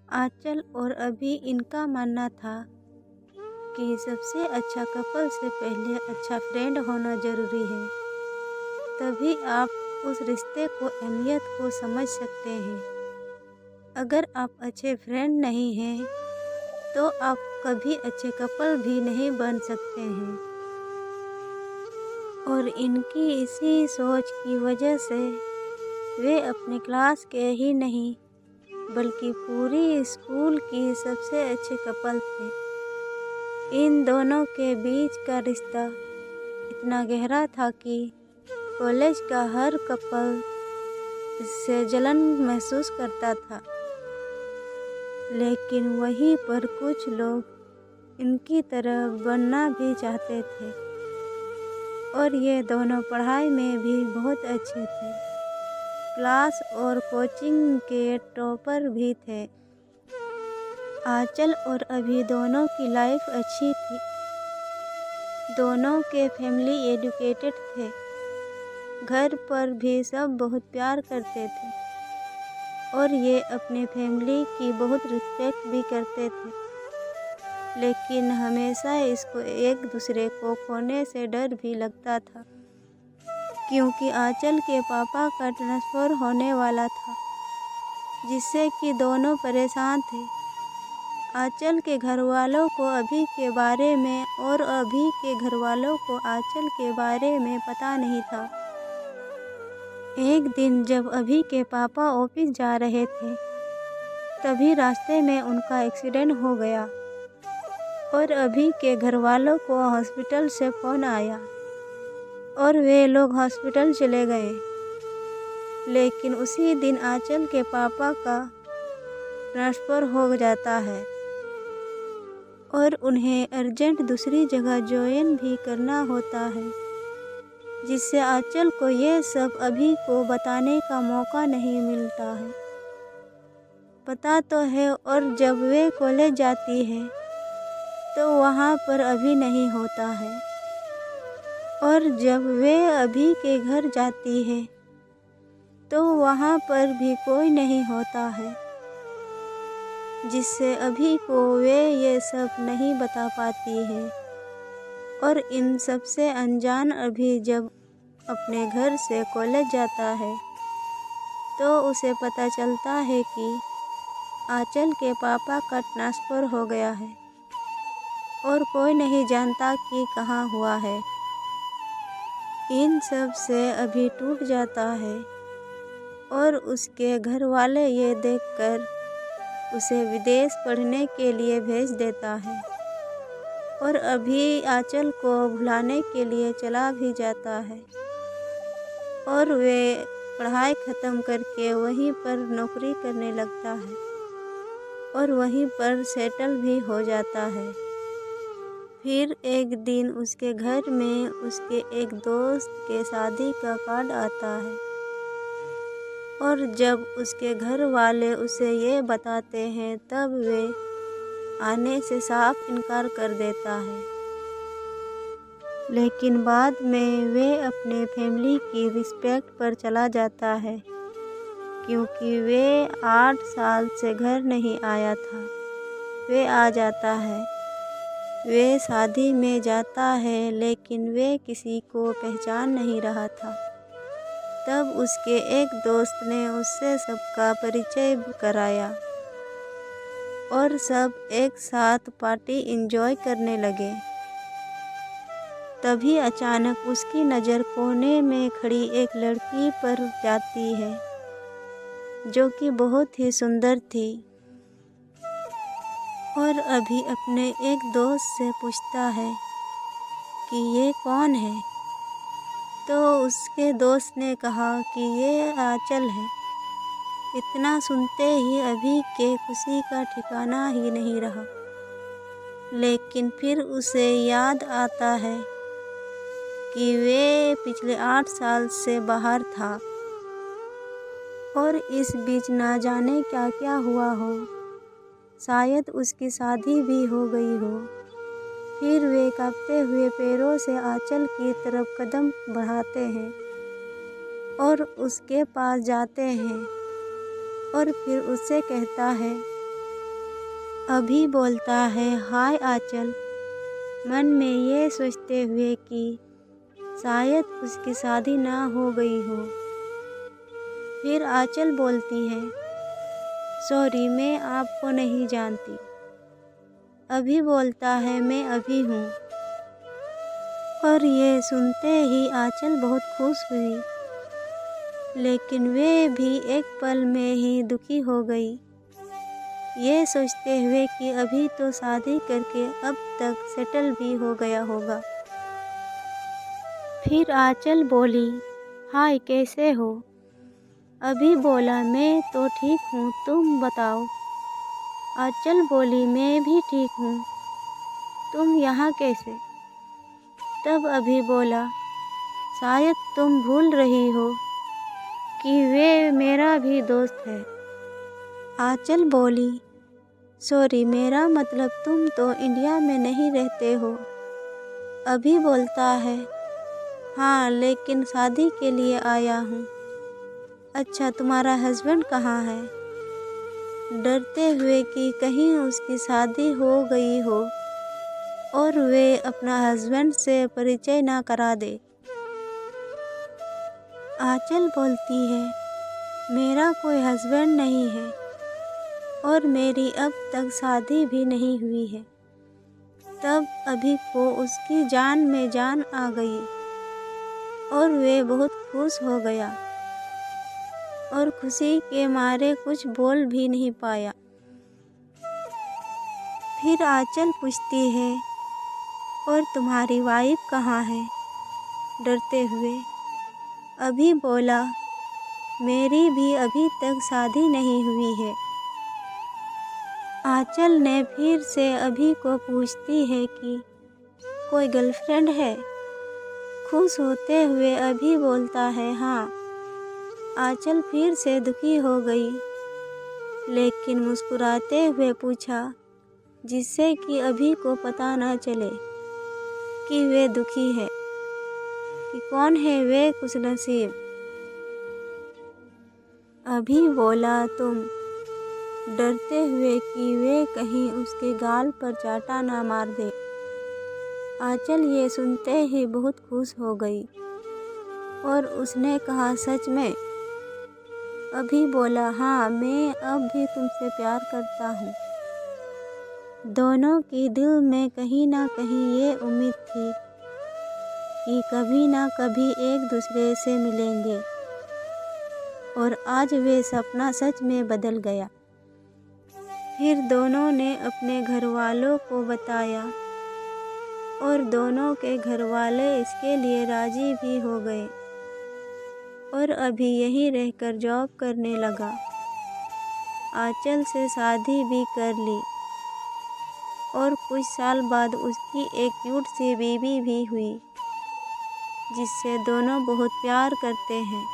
आंचल और अभी इनका मानना था कि सबसे अच्छा कपल से पहले अच्छा फ्रेंड होना ज़रूरी है। तभी आप उस रिश्ते को अहमियत को समझ सकते हैं। अगर आप अच्छे फ्रेंड नहीं हैं तो आप कभी अच्छे कपल भी नहीं बन सकते हैं। और इनकी इसी सोच की वजह से वे अपने क्लास के ही नहीं बल्कि पूरी स्कूल की सबसे अच्छे कपल थे। इन दोनों के बीच का रिश्ता इतना गहरा था कि कॉलेज का हर कपल इससे जलन महसूस करता था। लेकिन वहीं पर कुछ लोग इनकी तरह बनना भी चाहते थे और ये दोनों पढ़ाई में भी बहुत अच्छे थे। क्लास और कोचिंग के टॉपर भी थे। आंचल और अभी दोनों की लाइफ अच्छी थी। दोनों के फैमिली एजुकेटेड थे। घर पर भी सब बहुत प्यार करते थे और ये अपने फैमिली की बहुत रिस्पेक्ट भी करते थे। लेकिन हमेशा इसको एक दूसरे को खोने से डर भी लगता था, क्योंकि आंचल के पापा का ट्रांसफ़र होने वाला था, जिससे कि दोनों परेशान थे। आंचल के घरवालों को अभी के बारे में और अभी के घरवालों को आंचल के बारे में पता नहीं था। एक दिन जब अभी के पापा ऑफिस जा रहे थे, तभी रास्ते में उनका एक्सीडेंट हो गया और अभी के घरवालों को हॉस्पिटल से फ़ोन आया और वे लोग हॉस्पिटल चले गए। लेकिन उसी दिन आंचल के पापा का ट्रांसफ़र हो जाता है और उन्हें अर्जेंट दूसरी जगह जॉइन भी करना होता है, जिससे आंचल को ये सब अभी को बताने का मौका नहीं मिलता है। पता तो है, और जब वे कॉलेज जाती है तो वहाँ पर अभी नहीं होता है, और जब वे अभी के घर जाती है तो वहाँ पर भी कोई नहीं होता है, जिससे अभी को वे ये सब नहीं बता पाती है। और इन सब से अनजान अभी जब अपने घर से कॉलेज जाता है तो उसे पता चलता है कि आंचल के पापा का ट्रांसफ़र हो गया है और कोई नहीं जानता कि कहाँ हुआ है। इन सब से अभी टूट जाता है और उसके घर वाले ये देखकर उसे विदेश पढ़ने के लिए भेज देता है और अभी आंचल को भुलाने के लिए चला भी जाता है और वे पढ़ाई ख़त्म करके वहीं पर नौकरी करने लगता है और वहीं पर सेटल भी हो जाता है। फिर एक दिन उसके घर में उसके एक दोस्त के शादी का कार्ड आता है और जब उसके घर वाले उसे ये बताते हैं तब वे आने से साफ इनकार कर देता है। लेकिन बाद में वे अपने फैमिली की रिस्पेक्ट पर चला जाता है, क्योंकि वे 8 साल से घर नहीं आया था। वे आ जाता है, वे शादी में जाता है, लेकिन वे किसी को पहचान नहीं रहा था। तब उसके एक दोस्त ने उससे सबका परिचय कराया और सब एक साथ पार्टी एंजॉय करने लगे। तभी अचानक उसकी नज़र कोने में खड़ी एक लड़की पर जाती है, जो कि बहुत ही सुंदर थी। और अभी अपने एक दोस्त से पूछता है कि ये कौन है, तो उसके दोस्त ने कहा कि ये आंचल है। इतना सुनते ही अभी के खुशी का ठिकाना ही नहीं रहा। लेकिन फिर उसे याद आता है कि वे पिछले 8 साल से बाहर था और इस बीच ना जाने क्या क्या हुआ हो। शायद उसकी शादी भी हो गई हो। फिर वे कांपते हुए पैरों से आंचल की तरफ कदम बढ़ाते हैं और उसके पास जाते हैं और फिर उससे कहता है अभी बोलता है, हाय आंचल, मन में ये सोचते हुए कि शायद उसकी शादी ना हो गई हो। फिर आंचल बोलती है, सॉरी, मैं आपको नहीं जानती। अभी बोलता है, मैं अभी हूँ। और ये सुनते ही आंचल बहुत खुश हुई, लेकिन वे भी एक पल में ही दुखी हो गई, ये सोचते हुए कि अभी तो शादी करके अब तक सेटल भी हो गया होगा। फिर आंचल बोली, हाय, कैसे हो? अभी बोला, मैं तो ठीक हूँ, तुम बताओ। आंचल बोली, मैं भी ठीक हूँ, तुम यहाँ कैसे? तब अभी बोला, शायद तुम भूल रही हो कि वे मेरा भी दोस्त है। आंचल बोली, सॉरी, मेरा मतलब तुम तो इंडिया में नहीं रहते हो। अभी बोलता है, हाँ, लेकिन शादी के लिए आया हूँ। अच्छा, तुम्हारा हस्बैंड कहाँ है? डरते हुए कि कहीं उसकी शादी हो गई हो और वे अपना हस्बैंड से परिचय ना करा दे। आंचल बोलती है, मेरा कोई हस्बैंड नहीं है और मेरी अब तक शादी भी नहीं हुई है। तब अभी को उसकी जान में जान आ गई और वे बहुत खुश हो गया और खुशी के मारे कुछ बोल भी नहीं पाया। फिर आंचल पूछती है, और तुम्हारी वाइफ कहाँ है? डरते हुए अभी बोला, मेरी भी अभी तक शादी नहीं हुई है। आंचल ने फिर से अभी को पूछती है कि कोई गर्लफ्रेंड है? खुश होते हुए अभी बोलता है, हाँ। आंचल फिर से दुखी हो गई, लेकिन मुस्कुराते हुए पूछा, जिससे कि अभी को पता न चले कि वे दुखी है, कि कौन है वे खुशनसीब। अभी बोला, तुम। डरते हुए कि वे कहीं उसके गाल पर चाटा ना मार दे। आंचल ये सुनते ही बहुत खुश हो गई और उसने कहा, सच में? अभी बोला, हाँ, मैं अब भी तुमसे प्यार करता हूँ। दोनों की दिल में कहीं ना कहीं ये उम्मीद थी कि कभी ना कभी एक दूसरे से मिलेंगे, और आज वे सपना सच में बदल गया। फिर दोनों ने अपने घर वालों को बताया और दोनों के घर वाले इसके लिए राजी भी हो गए और अभी यहीं रहकर जॉब करने लगा। आंचल से शादी भी कर ली और कुछ साल बाद उसकी एक क्यूट सी बेबी भी हुई, जिससे दोनों बहुत प्यार करते हैं।